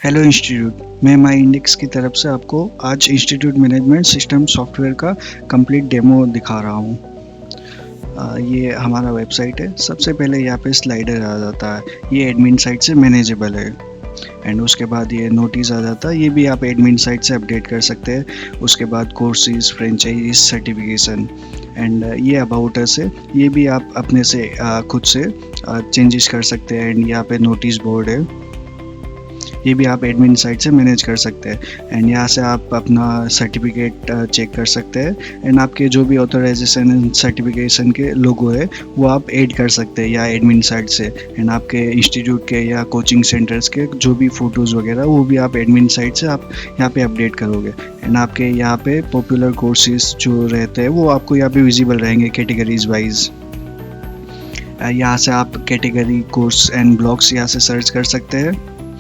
Hello institute, मैं माई index की तरफ से आपको आज इंस्टीट्यूट मैनेजमेंट सिस्टम सॉफ्टवेयर का कंप्लीट डेमो दिखा रहा हूँ। ये हमारा वेबसाइट है। सबसे पहले यहाँ पे स्लाइडर आ जाता है, ये एडमिन साइट से मैनेजेबल है। एंड उसके बाद ये नोटिस आ जाता है, ये भी आप एडमिन साइट से अपडेट कर सकते हैं। उसके बाद कोर्सेज, फ्रेंचाइज, सर्टिफिकेशन एंड ये अबाउट अस है, ये भी आप अपने से खुद से चेंजेस कर सकते हैं। एंड यहाँ पे नोटिस बोर्ड है, ये भी आप एडमिन साइट से मैनेज कर सकते हैं। एंड यहाँ से आप अपना सर्टिफिकेट चेक कर सकते हैं। एंड आपके जो भी ऑथराइजेशन एंड सर्टिफिकेशन के लोगो है वो आप ऐड कर सकते हैं या एडमिन साइट से। एंड आपके इंस्टीट्यूट के या कोचिंग सेंटर्स के जो भी फ़ोटोज़ वगैरह वो भी आप एडमिन साइट से आप यहाँ पे अपडेट करोगे। एंड आपके यहाँ पे पॉपुलर कोर्सेज जो रहते हैं वो आपको यहाँ पे विजिबल रहेंगे कैटेगरीज वाइज। यहाँ से आप कैटेगरी, कोर्स एंड ब्लॉग्स यहाँ से सर्च कर सकते हैं।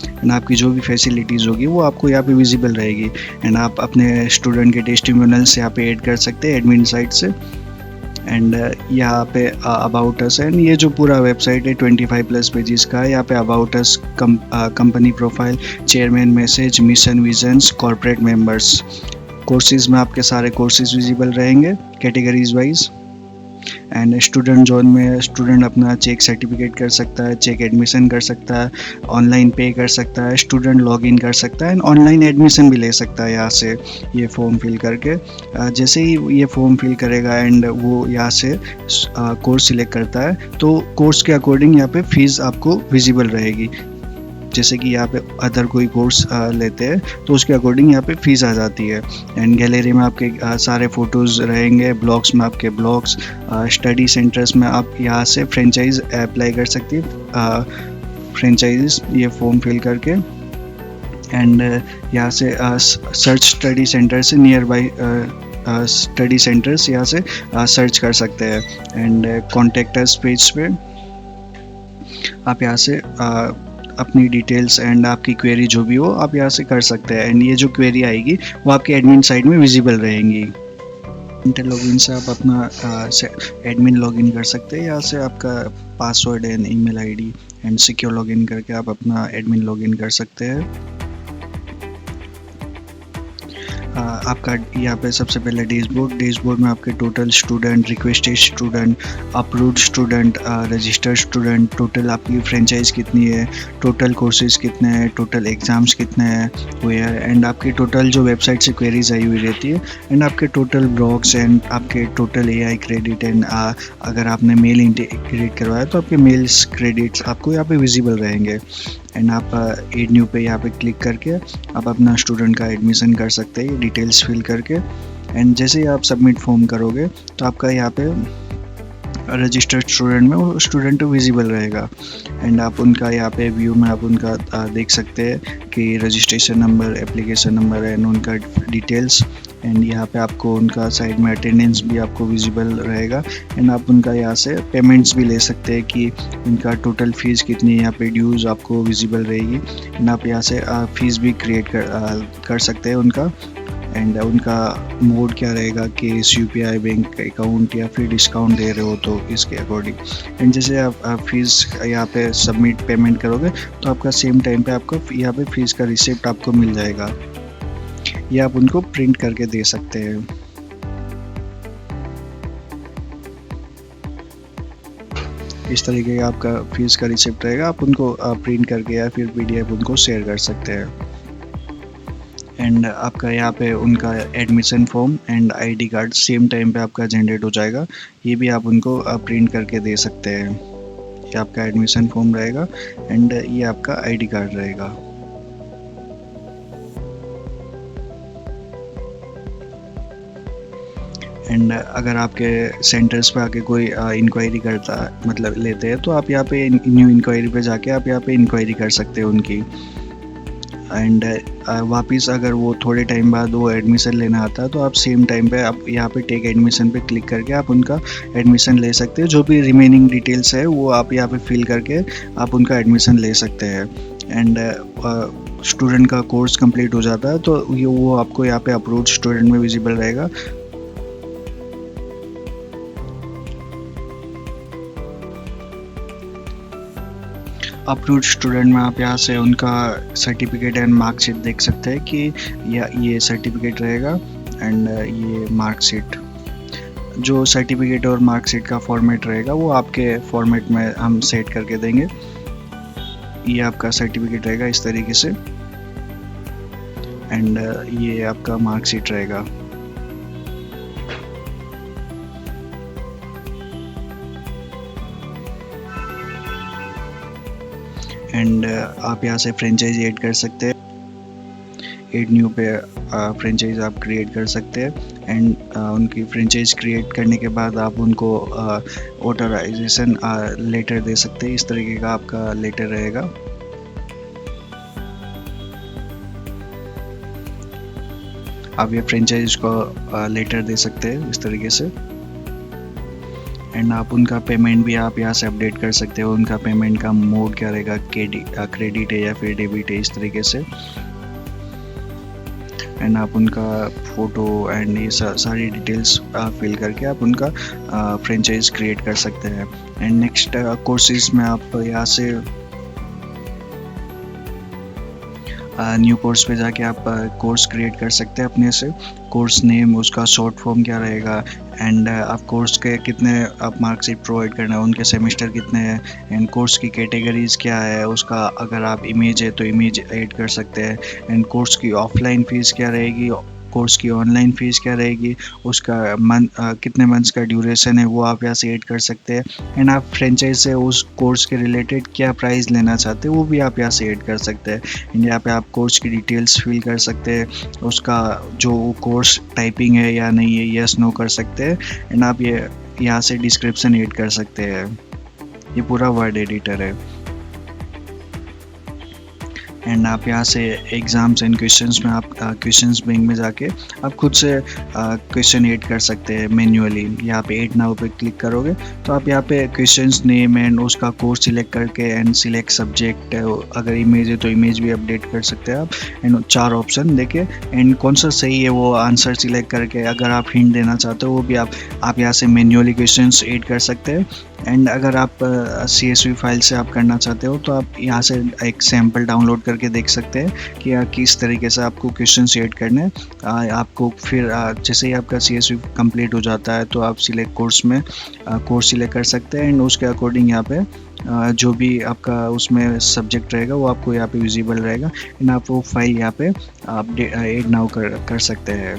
एंड आपकी जो भी फैसिलिटीज़ होगी वो आपको यहाँ पे विजिबल रहेगी। एंड आप अपने स्टूडेंट के टेस्टिमोनियल्स यहाँ पे ऐड कर सकते हैं एडमिन साइट से। एंड यहाँ पे अबाउट अस, एंड ये जो पूरा वेबसाइट है 25+ पेजेस का है। यहाँ पे about us, company profile, chairman message, mission, visions, corporate members. Courses में आपके सारे कोर्सेज विजिबल रहेंगे categories wise. And student zone में स्टूडेंट अपना चेक सर्टिफिकेट कर सकता है, चेक एडमिशन कर सकता है, ऑनलाइन पे कर सकता है, स्टूडेंट लॉगिन कर सकता है एंड ऑनलाइन एडमिशन भी ले सकता है यहाँ से ये फॉर्म फिल करके। जैसे ही ये फॉर्म फिल करेगा एंड वो यहाँ से कोर्स सिलेक्ट करता है तो कोर्स के अकॉर्डिंग यहाँ पे फीस आपको विजिबल रहेगी। जैसे कि यहाँ पे अदर कोई कोर्स लेते हैं तो उसके अकॉर्डिंग यहाँ पे फीस आ जाती है। एंड गैलरी में आपके सारे फ़ोटोज़ रहेंगे, ब्लॉग्स में आपके ब्लॉग्स, स्टडी सेंटर्स में आप यहाँ से फ्रेंचाइज अप्लाई कर सकती है, फ्रेंचाइज ये फॉर्म फिल करके। एंड यहाँ से सर्च स्टडी सेंटर से नियर बाई स्टडी सेंटर्स यहाँ से सर्च कर सकते हैं। एंड कॉन्टेक्ट अस पेज पे आप यहाँ से अपनी डिटेल्स एंड आपकी क्वेरी जो भी हो आप यहाँ से कर सकते हैं। एंड ये जो क्वेरी आएगी वो आपके एडमिन साइट में विजिबल रहेंगी। इंटर लॉगिन से आप अपना एडमिन लॉगिन कर सकते हैं। यहाँ से आपका password and email ID and secure login करके आप अपना एडमिन लॉगिन कर सकते हैं। आपका यहाँ पे सबसे पहले डैशबोर्ड में आपके total student, requested student, approved student, registered student, total आपकी फ्रेंचाइज कितनी है, टोटल कोर्सेज कितने हैं, टोटल एग्ज़ाम्स कितने हैं वेयर, एंड आपकी टोटल जो वेबसाइट से क्वेरीज आई हुई रहती है, एंड आपके टोटल ब्लॉग्स एंड आपके टोटल AI क्रेडिट। एंड अगर आपने मेल इंटीग्रेट करवाया तो आपके मेल्स क्रेडिट्स आपको यहाँ पे विजिबल रहेंगे। एंड आप एड न्यू पे यहाँ पे क्लिक करके आप अपना स्टूडेंट का एडमिशन कर सकते हैं डिटेल्स फिल करके। एंड जैसे ही आप सबमिट फॉर्म करोगे तो आपका यहाँ पे रजिस्टर्ड स्टूडेंट में वो स्टूडेंट विजिबल रहेगा। एंड आप उनका यहाँ पे व्यू में आप उनका देख सकते हैं कि registration number, application number and उनका डिटेल्स। एंड यहाँ पे आपको उनका साइड में अटेंडेंस भी आपको विजिबल रहेगा। एंड आप उनका यहाँ से पेमेंट्स भी ले सकते हैं कि उनका टोटल फ़ीस कितनी है, यहाँ पे ड्यूज़ आपको विजिबल रहेगी। एंड आप यहाँ से फ़ीस भी क्रिएट कर सकते हैं उनका। एंड उनका मोड क्या रहेगा कि UPI बैंक अकाउंट या फिर डिस्काउंट दे रहे हो तो इसके अकॉर्डिंग। एंड जैसे आप फीस यहाँ पे सबमिट पेमेंट करोगे तो आपका सेम टाइम पे आपको यहाँ पे फीस का रिसिप्ट आपको मिल जाएगा, ये आप उनको प्रिंट करके दे सकते हैं। इस तरीके का आपका फीस का रिसिप्ट रहेगा, आप उनको प्रिंट करके या फिर PDF उनको शेयर कर सकते हैं। एंड आपका यहाँ पे उनका admission form and ID card same time पे आपका जनरेट हो जाएगा, ये भी आप उनको प्रिंट करके दे सकते हैं। ये आपका एडमिशन फॉर्म रहेगा एंड ये आपका ID कार्ड रहेगा। एंड अगर आपके सेंटर्स पे आके कोई इंक्वायरी करता है, मतलब लेते हैं, तो आप यहाँ पे न्यू इंक्वायरी पे जाके आप यहाँ पे इंक्वायरी कर सकते हो उनकी। एंड वापस अगर वो थोड़े टाइम बाद वो एडमिशन लेना आता है तो आप सेम टाइम पे आप यहाँ पे टेक एडमिशन पे क्लिक करके आप उनका एडमिशन ले सकते हैं। जो भी रिमेनिंग डिटेल्स है वो आप यहाँ पे फिल करके आप उनका एडमिशन ले सकते हैं। एंड स्टूडेंट का कोर्स कंप्लीट हो जाता है तो वो आपको यहाँ पे अप्रूव्ड स्टूडेंट में विजिबल रहेगा। अप्रूव्ड स्टूडेंट में आप यहाँ से उनका सर्टिफिकेट एंड मार्कशीट देख सकते हैं कि ये सर्टिफिकेट रहेगा एंड ये मार्कशीट। जो सर्टिफिकेट और मार्कशीट का फॉर्मेट रहेगा वो आपके फॉर्मेट में हम सेट करके देंगे। ये आपका सर्टिफिकेट रहेगा इस तरीके से एंड ये आपका मार्कशीट रहेगा। एंड आप यहाँ से फ्रेंचाइज ऐड कर सकते हैं। ऐड न्यू पे फ्रेंचाइज आप क्रिएट कर सकते हैं एंड उनकी फ्रेंचाइज क्रिएट करने के बाद आप उनको ऑथराइजेशन लेटर दे सकते हैं। इस तरीके का आपका लेटर रहेगा। आप ये फ्रेंचाइज को लेटर दे सकते हैं इस तरीके से एंड आप उनका पेमेंट भी आप यहाँ से अपडेट कर सकते हो। उनका पेमेंट का मोड क्या रहेगा, क्रेडिट है या फिर डेबिट है, इस तरीके से। एंड आप उनका फ़ोटो एंड ये सारी डिटेल्स फिल करके आप उनका फ्रेंचाइज क्रिएट कर सकते हैं। एंड नेक्स्ट कोर्सेज में आप यहाँ से न्यू कोर्स पे जाके आप कोर्स क्रिएट कर सकते हैं अपने से। कोर्स नेम, उसका शॉर्ट फॉर्म क्या रहेगा एंड आप कोर्स के कितने आप मार्कशीट प्रोवाइड करना है, उनके सेमेस्टर कितने हैं एंड कोर्स की कैटेगरीज क्या है, उसका अगर आप इमेज है तो इमेज ऐड कर सकते हैं एंड कोर्स की ऑफलाइन फ़ीस क्या रहेगी, कोर्स की ऑनलाइन फ़ीस क्या रहेगी, उसका कितने मंथ्स का ड्यूरेशन है वो आप यहाँ से ऐड कर सकते हैं एंड आप फ्रेंचाइज से उस कोर्स के रिलेटेड क्या प्राइस लेना चाहते हैं वो भी आप यहाँ से ऐड कर सकते हैं। एंड यहाँ पे आप कोर्स की डिटेल्स फिल कर सकते हैं, उसका जो कोर्स टाइपिंग है या नहीं है, यस नो कर सकते हैं एंड आप ये यहाँ से डिस्क्रिप्शन ऐड कर सकते हैं। ये पूरा वर्ड एडिटर है एंड आप यहाँ से एग्ज़ाम्स एंड क्वेश्चंस में आप क्वेश्चंस बैंक में जाके आप खुद से क्वेश्चन ऐड कर सकते हैं मैन्युअली। यहाँ पे ऐड नाउ पे क्लिक करोगे तो आप यहाँ पे क्वेश्चंस नेम एंड उसका कोर्स सिलेक्ट करके एंड सिलेक्ट सब्जेक्ट, अगर इमेज है तो इमेज भी अपडेट कर सकते हैं आप एंड 4 ऑप्शन देके एंड कौन सा सही है वो आंसर सिलेक्ट करके अगर आप हिंट देना चाहते हो वो भी आप यहाँ से मैन्युअली क्वेश्चंस ऐड कर सकते हैं। एंड अगर आप CSV फाइल से आप करना चाहते हो तो आप यहाँ से एक सैम्पल डाउनलोड करके देख सकते हैं कि किस तरीके से आपको क्वेश्चन ऐड करने हैं। आपको फिर जैसे ही आपका CSV कंप्लीट हो जाता है तो आप सिलेक्ट कोर्स में कोर्स सिलेक्ट कर सकते हैं एंड उसके अकॉर्डिंग यहाँ पे जो भी आपका उसमें सब्जेक्ट रहेगा वो आपको यहाँ पे विजिबल रहेगा एंड आप वो फाइल यहाँ पे अपडेट ऐड नाउ कर सकते हैं।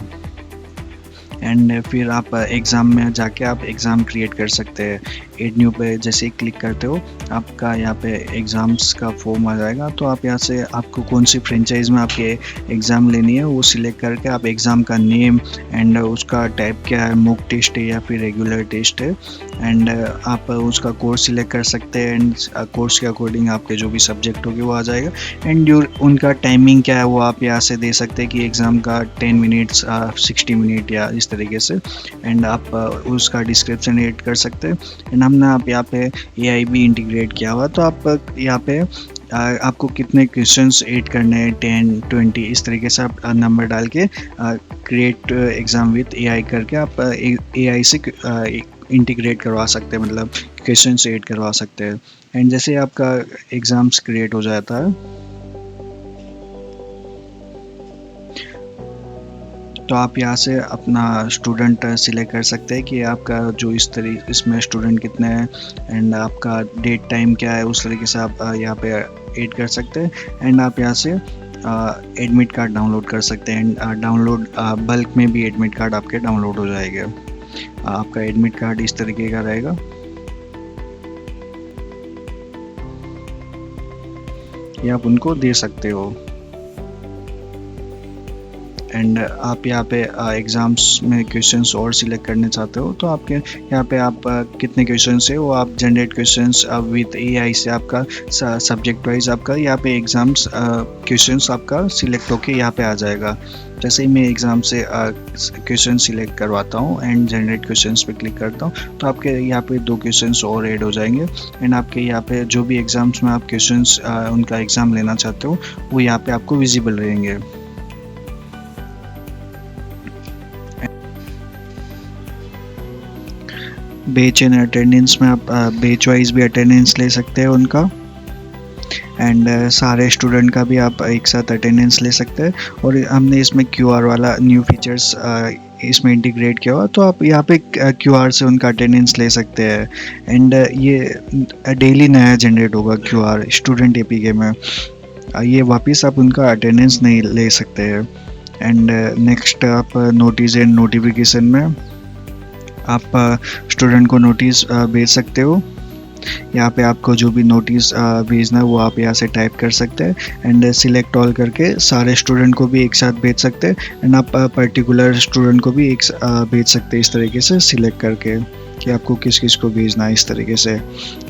एंड फिर आप एग्ज़ाम में जाके आप एग्ज़ाम क्रिएट कर सकते हैं। ऐड न्यू पे जैसे ही क्लिक करते हो आपका यहाँ पे एग्ज़ाम्स का फॉर्म आ जाएगा। तो आप यहाँ से आपको कौन सी फ्रेंचाइज में आपके एग्ज़ाम लेनी है वो सिलेक्ट करके आप एग्ज़ाम का नेम एंड उसका टाइप क्या है, मॉक टेस्ट है या फिर रेगुलर टेस्ट है एंड आप उसका कोर्स सिलेक्ट कर सकते हैं एंड कोर्स के अकॉर्डिंग आपके जो भी सब्जेक्ट होगी वो आ जाएगा एंड उनका टाइमिंग क्या है वो आप यहाँ से दे सकते हैं कि एग्ज़ाम का 10 मिनट्स 60 मिनट या इस तरीके से एंड आप उसका डिस्क्रिप्शन ऐड कर सकते हैं। एंड हमने आप यहाँ पे AI भी इंटीग्रेट किया हुआ तो आप यहाँ पे आपको कितने क्वेश्चंस ऐड करने हैं 10 20 इस तरीके से आप नंबर डाल के क्रिएट एग्ज़ाम विथ AI करके आप AI से इंटीग्रेट करवा सकते हैं, मतलब क्वेश्चंस ऐड करवा सकते हैं। एंड जैसे आपका एग्ज़ाम्स क्रिएट हो जाता है तो आप यहाँ से अपना स्टूडेंट सिलेक्ट कर सकते हैं कि आपका जो इसमें स्टूडेंट कितने हैं एंड आपका डेट टाइम क्या है, उस तरीके से आप यहाँ पे ऐड कर सकते हैं। एंड आप यहाँ से एडमिट कार्ड डाउनलोड कर सकते हैं एंड डाउनलोड बल्क में भी एडमिट कार्ड आपके डाउनलोड हो जाएंगे। आपका एडमिट कार्ड इस तरीके का रहेगा। ये आप उनको दे सकते हो एंड आप यहाँ पे एग्ज़ाम्स में क्वेश्चंस और सिलेक्ट करने चाहते हो तो आपके यहाँ पे आप कितने क्वेश्चंस है वो आप जनरेट क्वेश्चंस विद AI से आपका सब्जेक्ट वाइज आपका यहाँ पे एग्ज़ाम्स क्वेश्चंस आपका सिलेक्ट होके यहाँ पे आ जाएगा। जैसे ही मैं एग्ज़ाम से क्वेश्चन सिलेक्ट करवाता हूँ एंड जनरेट क्वेश्चंस पे क्लिक करता हूँ तो आपके यहाँ पे 2 क्वेश्चंस और ऐड हो जाएंगे एंड आपके यहाँ पे जो भी एग्ज़ाम्स में आप क्वेश्चंस उनका एग्ज़ाम लेना चाहते हो वो यहाँ पे आपको विजिबल रहेंगे। बैच एंड अटेंडेंस में आप बैच वाइज भी अटेंडेंस ले सकते हैं उनका एंड सारे स्टूडेंट का भी आप एक साथ अटेंडेंस ले सकते हैं। और हमने इसमें QR वाला न्यू फीचर्स इसमें इंटीग्रेट किया हुआ, तो आप यहाँ पे QR से उनका अटेंडेंस ले सकते हैं। एंड ये डेली नया जनरेट होगा QR स्टूडेंट APK में। ये वापस आप उनका अटेंडेंस नहीं ले सकते हैं। एंड नेक्स्ट आप नोटिस एंड नोटिफिकेशन में आप स्टूडेंट को नोटिस भेज सकते हो। यहाँ पे आपको जो भी नोटिस भेजना है वो आप यहाँ से टाइप कर सकते हैं। एंड सिलेक्ट ऑल करके सारे स्टूडेंट को भी एक साथ भेज सकते हैं। एंड आप पर्टिकुलर स्टूडेंट को भी एक भेज सकते हैं इस तरीके से सिलेक्ट करके कि आपको किस किस को भेजना है इस तरीके से।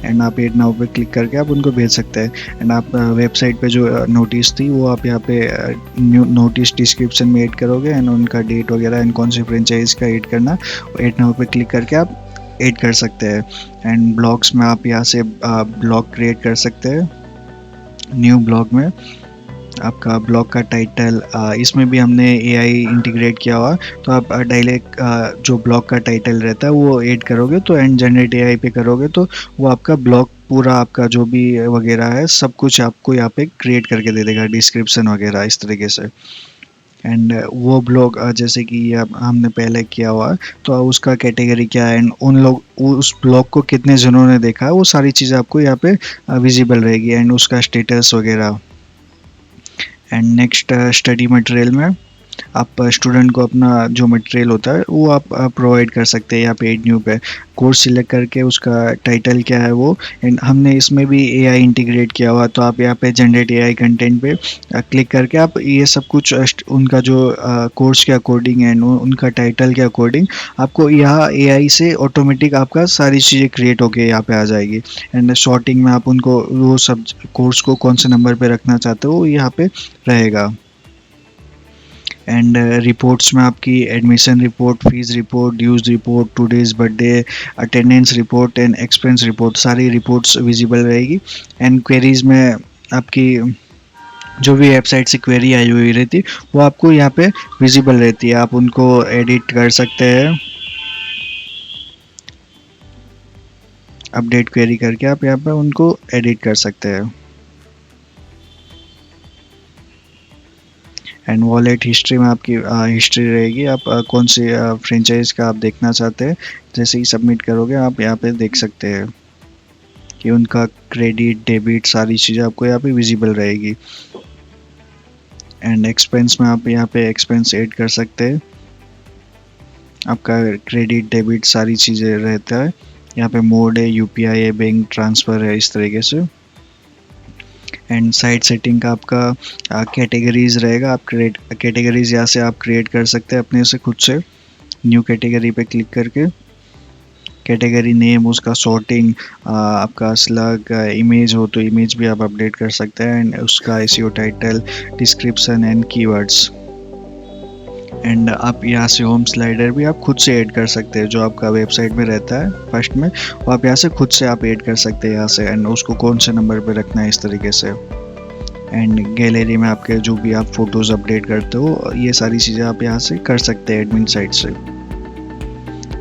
एंड आप ऐड नाउ पे क्लिक करके आप उनको भेज सकते हैं। एंड आप वेबसाइट पे जो नोटिस थी वो आप यहाँ पे न्यू नोटिस डिस्क्रिप्शन में ऐड करोगे। एंड उनका डेट वगैरह एंड कौन सी फ्रेंचाइज का ऐड करना, ऐड नाउ पे क्लिक करके आप ऐड कर सकते हैं। एंड ब्लॉग्स में आप यहाँ से ब्लॉग क्रिएट कर सकते हैं। न्यू ब्लॉग में आपका ब्लॉग का टाइटल, इसमें भी हमने AI इंटीग्रेट किया हुआ, तो आप डायरेक्ट जो ब्लॉग का टाइटल रहता है वो ऐड करोगे तो एंड जनरेट AI पे करोगे तो वो आपका ब्लॉग पूरा आपका जो भी वगैरह है सब कुछ आपको यहाँ पे क्रिएट करके दे देगा, डिस्क्रिप्शन वगैरह इस तरीके से। एंड वो ब्लॉग जैसे कि हमने पहले किया हुआ तो उसका कैटेगरी क्या है एंड उन लोग उस ब्लॉग को कितने जनों ने देखा है वो सारी चीज़ें आपको यहाँ पे विजिबल रहेगी। एंड उसका स्टेटस वगैरह। एंड नेक्स्ट स्टडी मटेरियल में आप स्टूडेंट को अपना जो मटेरियल होता है वो आप प्रोवाइड कर सकते हैं यहाँ पे ऐड न्यू पे। कोर्स सिलेक्ट करके उसका टाइटल क्या है वो, एंड हमने इसमें भी AI इंटीग्रेट किया हुआ, तो आप यहाँ पे जनरेट AI कंटेंट पे क्लिक करके आप ये सब कुछ उनका जो कोर्स के अकॉर्डिंग एंड उनका टाइटल के अकॉर्डिंग आपको यहाँ AI से ऑटोमेटिक आपका सारी चीज़ें क्रिएट होके यहाँ पे आ जाएगी। एंड शॉर्टिंग में आप उनको वो सब कोर्स को कौन से नंबर पे रखना चाहते हो वो यहाँ पे रहेगा। एंड रिपोर्ट्स में आपकी admission report, fees report, dues report, today's birthday, attendance report and expense report, सारी रिपोर्ट्स विजिबल रहेगी। एंड क्वेरीज में आपकी जो भी वेबसाइट से क्वेरी आई हुई रहती वो आपको यहाँ पे विजिबल रहती है, आप उनको एडिट कर सकते हैं। अपडेट क्वेरी करके आप यहाँ पे उनको एडिट कर सकते हैं। एंड वॉलेट हिस्ट्री में आपकी हिस्ट्री रहेगी, आप कौन सी फ्रेंचाइज का आप देखना चाहते हैं, जैसे ही सबमिट करोगे आप यहाँ पे देख सकते हैं कि उनका क्रेडिट डेबिट सारी चीज़ें आपको यहाँ पे विजिबल रहेगी। एंड एक्सपेंस में आप यहाँ पे एक्सपेंस ऐड कर सकते हैं, आपका क्रेडिट डेबिट सारी चीज़ें रहता है। यहाँ पे मोड है, UPI है, बैंक ट्रांसफ़र है, इस तरीके से। एंड साइट सेटिंग का आपका कैटेगरीज रहेगा, आप कैटेगरीज यहाँ से आप क्रिएट कर सकते हैं अपने से खुद से। न्यू कैटेगरी पे क्लिक करके कैटेगरी नेम, उसका सॉर्टिंग, आपका स्लग इमेज हो तो इमेज भी आप अपडेट कर सकते हैं। एंड उसका SEO title, description and keywords. And आप यहाँ से होम स्लाइडर भी आप खुद से ऐड कर सकते हैं, जो आपका वेबसाइट में रहता है फर्स्ट में वो आप यहाँ से खुद से आप ऐड कर सकते हैं यहाँ से। एंड उसको कौन से नंबर पे रखना है इस तरीके से। एंड गैलरी में आपके जो भी आप फोटोज़ अपडेट करते हो ये सारी चीज़ें आप यहाँ से कर सकते हैं एडमिन साइट से।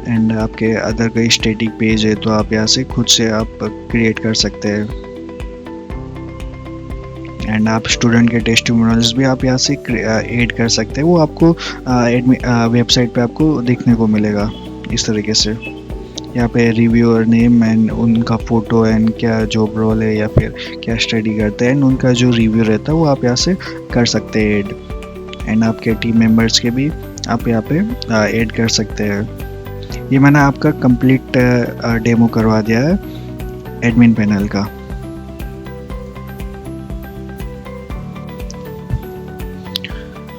एंड आपके अदर कोई स्टैटिक पेज है तो आप यहाँ से खुद से आप क्रिएट कर सकते हैं। एंड आप स्टूडेंट के टेस्टिमोनियल्स भी आप यहाँ से ऐड कर सकते हैं, वो आपको वेबसाइट पे आपको देखने को मिलेगा इस तरीके से। यहाँ पे रिव्यूअर नेम एंड उनका फ़ोटो एंड क्या जॉब रोल है या फिर क्या स्टडी करते हैं एंड उनका जो रिव्यू रहता है वो आप यहाँ से कर सकते हैं ऐड। एंड आपके टीम मेंबर्स के भी आप यहाँ पे ऐड कर सकते हैं। ये मैंने आपका कंप्लीट डेमो करवा दिया है एडमिन पैनल का।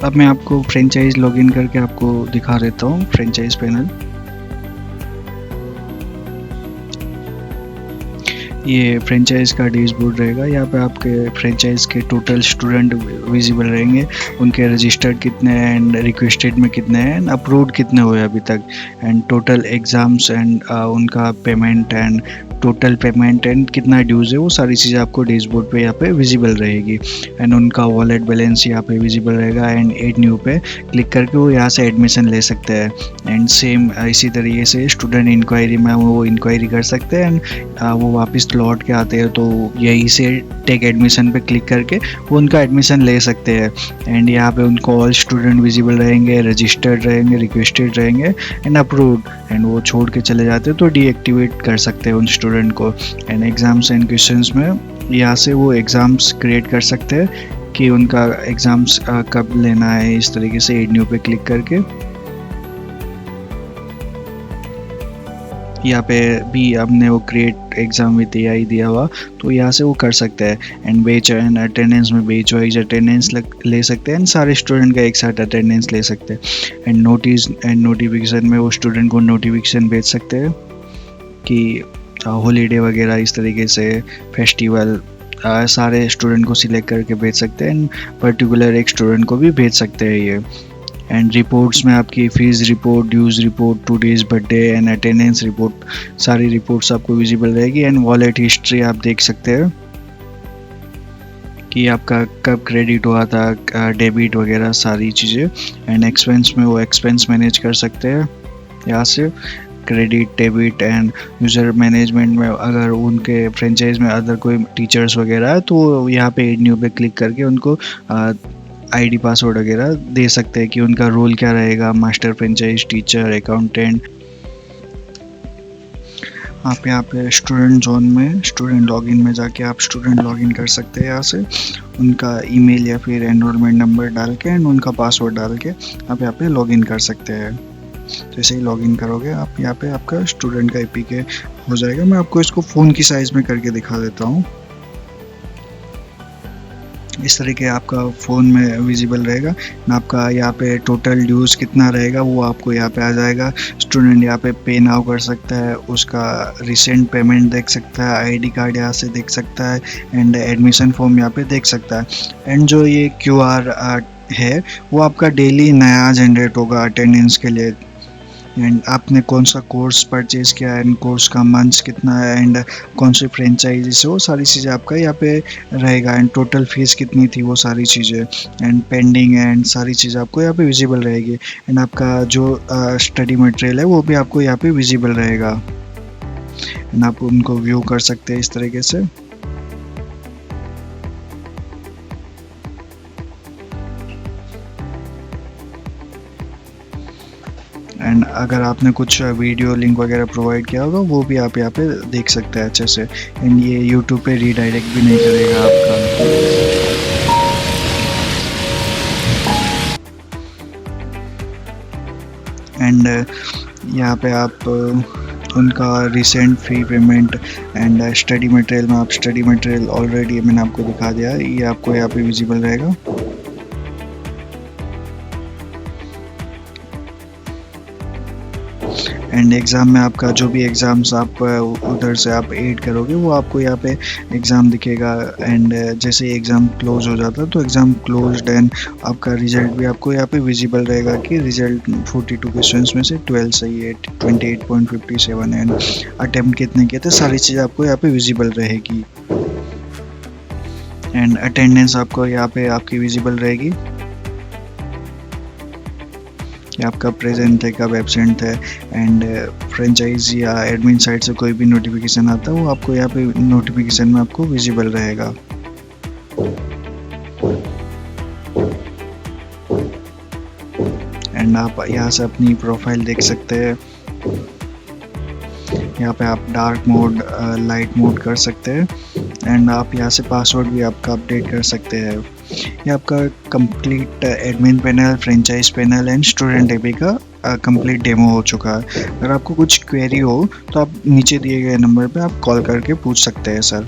अब मैं आपको फ्रेंचाइज लॉगिन करके आपको दिखा देता हूँ फ्रेंचाइज पैनल। ये फ्रेंचाइज का डैशबोर्ड रहेगा, यहाँ पे आपके फ्रेंचाइज के टोटल स्टूडेंट विजिबल रहेंगे, उनके रजिस्टर्ड कितने हैं एंड रिक्वेस्टेड में कितने हैं एंड अप्रूव्ड कितने हुए अभी तक, एंड टोटल एग्ज़ाम्स एंड उनका payment and total payment and कितना ड्यूज़ है वो सारी चीज़ें आपको डैशबोर्ड पे यहाँ पे विजिबल रहेगी। एंड उनका वॉलेट बैलेंस यहाँ पे विजिबल रहेगा। एंड ऐड न्यू पे क्लिक करके वो यहाँ से एडमिशन ले सकते हैं। एंड सेम इसी तरीके से स्टूडेंट इंक्वायरी में वो इंक्वायरी कर सकते हैं एंड वो वापस लौट के आते हैं तो यहीं से टेक एडमिशन पे क्लिक करके वो उनका एडमिशन ले सकते हैं। एंड यहाँ पे उनको ऑल स्टूडेंट विजिबल रहेंगे, रजिस्टर्ड रहेंगे, रिक्वेस्टेड रहेंगे एंड अप्रूव्ड। एंड वो छोड़ के चले जाते हैं तो डीएक्टिवेट कर सकते हैं उन स्टूडेंट को। एंड एग्ज़ाम्स एंड क्वेश्चंस में यहाँ से वो एग्ज़ाम्स क्रिएट कर सकते हैं कि उनका एग्ज़ाम्स कब लेना है। इस तरीके से एड न्यू पे क्लिक करके यहाँ पे भी आपने वो क्रिएट एग्ज़ाम विद एआई दिया हुआ तो यहाँ से वो कर सकते हैं। एंड बैच एंड अटेंडेंस में बैच वाइज अटेंडेंस ले सकते हैं एंड सारे स्टूडेंट का एक साथ अटेंडेंस ले सकते हैं। एंड नोटिस एंड नोटिफिकेशन में वो स्टूडेंट को नोटिफिकेशन भेज सकते हैं कि हॉलीडे वगैरह, इस तरीके से फेस्टिवल सारे स्टूडेंट को सिलेक्ट करके भेज सकते हैं एंड पर्टिकुलर एक स्टूडेंट को भी भेज सकते हैं ये। एंड रिपोर्ट्स में आपकी fees report, dues report, today's birthday and attendance report, सारी रिपोर्ट्स आपको विजिबल रहेगी। एंड वॉलेट हिस्ट्री आप देख सकते हैं कि आपका कब क्रेडिट हुआ था, डेबिट वगैरह सारी चीज़ें। एंड एक्सपेंस में वो एक्सपेंस मैनेज कर सकते हैं यहाँ से, credit, debit end user management में अगर उनके फ्रेंचाइज में अदर कोई टीचर्स वगैरह है तो यहाँ पे एड न्यू पे क्लिक करके उनको आईडी पासवर्ड वगैरह दे सकते हैं कि उनका रोल क्या रहेगा, मास्टर फ्रेंचाइज, टीचर, अकाउंटेंट। आप यहाँ पे स्टूडेंट जोन में स्टूडेंट लॉगिन में जाके आप स्टूडेंट लॉगिन कर सकते हैं यहाँ से, उनका ईमेल या फिर एनरोलमेंट नंबर डाल के एंड उनका पासवर्ड डाल के आप यहाँ पे लॉगिन कर सकते हैं। जैसे ही लॉगिन करोगे आप यहाँ पे आपका स्टूडेंट का एपीके हो जाएगा। मैं आपको इसको फ़ोन की साइज़ में करके दिखा देता हूँ। इस तरीके आपका फ़ोन में विजिबल रहेगा। आपका यहाँ पे टोटल ड्यूज़ कितना रहेगा वो आपको यहाँ पे आ जाएगा। स्टूडेंट यहाँ पे पे नाउ कर सकता है, उसका रिसेंट पेमेंट देख सकता है, आईडी कार्ड यहाँ से देख सकता है एंड एडमिशन फॉर्म यहाँ पे देख सकता है। एंड जो ये क्यूआर है वो आपका डेली नया जनरेट होगा अटेंडेंस के लिए। एंड आपने कौन सा कोर्स परचेज़ किया है एंड कोर्स का मंथ्स कितना है एंड कौन सी फ्रेंचाइजी से, वो सारी चीज़ें आपका यहाँ पे रहेगा। एंड टोटल फीस कितनी थी वो सारी चीज़ें एंड पेंडिंग एंड सारी चीज़ें आपको यहाँ पे विजिबल रहेगी। एंड आपका जो स्टडी मटेरियल है वो भी आपको यहाँ पे विजिबल रहेगा एंड आप उनको व्यू कर सकते हैं इस तरीके से। एंड अगर आपने कुछ वीडियो लिंक वगैरह प्रोवाइड किया होगा वो भी आप यहाँ पे देख सकते हैं अच्छे से। एंड ये यूट्यूब पे रीडायरेक्ट भी नहीं करेगा आपका। एंड यहाँ पे आप उनका recent fee payment and study material में आप स्टडी मटेरियल ऑलरेडी मैंने आपको दिखा दिया है, ये आपको यहाँ पे विजिबल रहेगा। एंड एग्ज़ाम में आपका जो भी एग्ज़ाम्स आप उधर से आप ऐड करोगे वो आपको यहाँ पे एग्ज़ाम दिखेगा। एंड जैसे एग्ज़ाम क्लोज हो जाता है तो एग्ज़ाम क्लोज्ड एंड आपका रिज़ल्ट भी आपको यहाँ पे विजिबल रहेगा कि रिज़ल्ट 42 क्वेश्चंस में से 12 सही है, 28.57 एंड अटेम्प्ट कितने किए थे, सारी चीज़ आपको यहाँ पे विजिबल रहेगी। एंड अटेंडेंस आपको यहाँ पे आपकी विजिबल रहेगी कि आपका प्रेजेंट है, कब एब्सेंट है। एंड फ्रेंचाइज या एडमिन साइड से कोई भी नोटिफिकेशन आता है वो आपको यहाँ पे नोटिफिकेशन में आपको विजिबल रहेगा। एंड आप यहाँ से अपनी प्रोफाइल देख सकते हैं। यहाँ पे आप डार्क मोड, लाइट मोड कर सकते हैं एंड आप यहाँ से पासवर्ड भी आपका अपडेट कर सकते हैं। ये आपका complete admin panel, franchise panel and student AP का कंप्लीट डेमो हो चुका है। अगर आपको कुछ क्वेरी हो तो आप नीचे दिए गए नंबर पे आप कॉल करके पूछ सकते हैं सर।